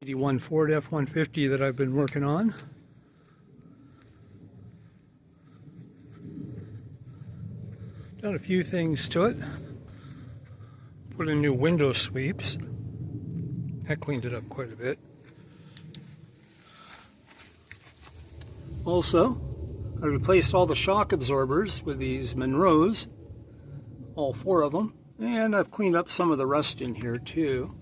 81 Ford F150 that I've been working on. Done a few things to it. Put in new window sweeps. That cleaned it up quite a bit. Also, I replaced all the shock absorbers with these Monroes, all 4 of them, and I've cleaned up some of the rust in here too.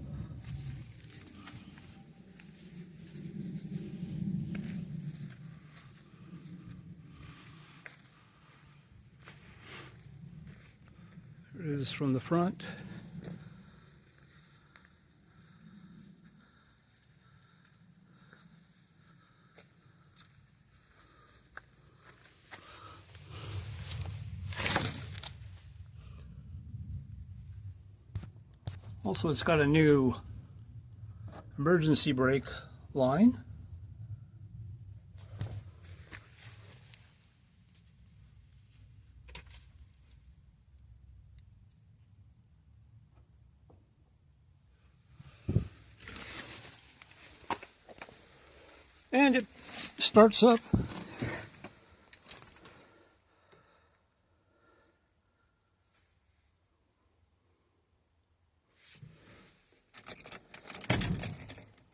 There it is from the front. Also, it's got a new emergency brake line. And it starts up.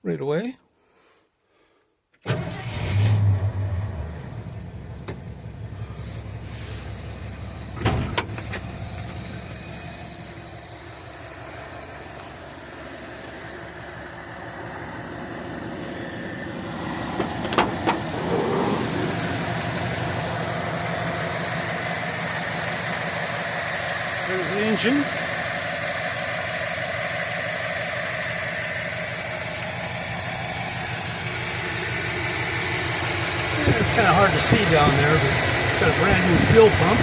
Right away. There's the engine. It's kind of hard to see down there, but it's got a brand new fuel pump.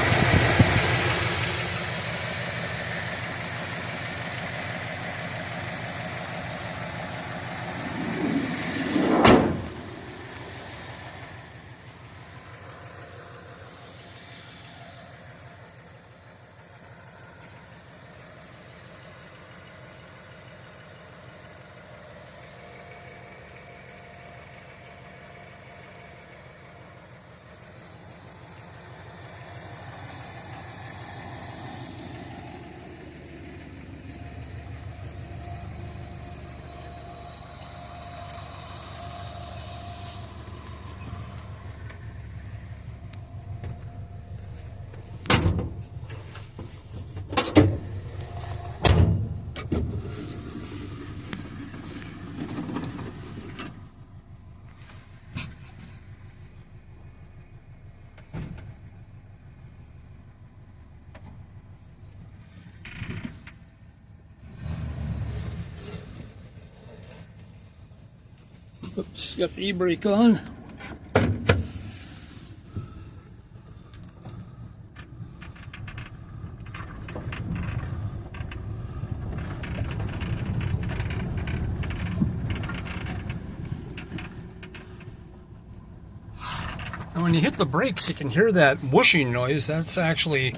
Oops, got the e-brake on. And when you hit the brakes, you can hear that whooshing noise. That's actually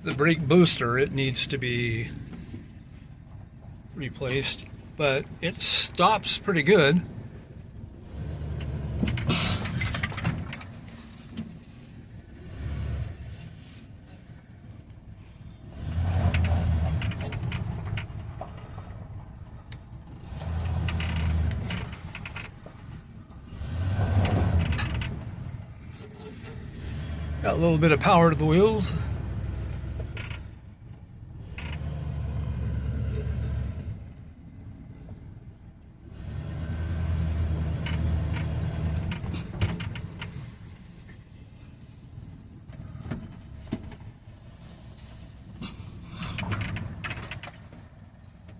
the brake booster. It needs to be replaced, but it stops pretty good. Got a little bit of power to the wheels.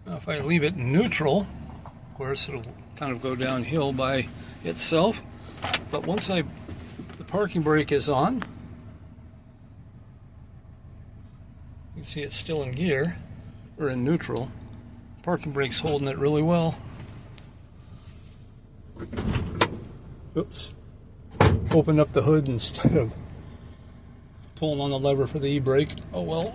Now if I leave it in neutral, of course it'll kind of go downhill by itself. But once the parking brake is on, you can see it's still in gear, or in neutral. Parking brake's holding it really well. Oops. Open up the hood instead of pulling on the lever for the e-brake. Oh well.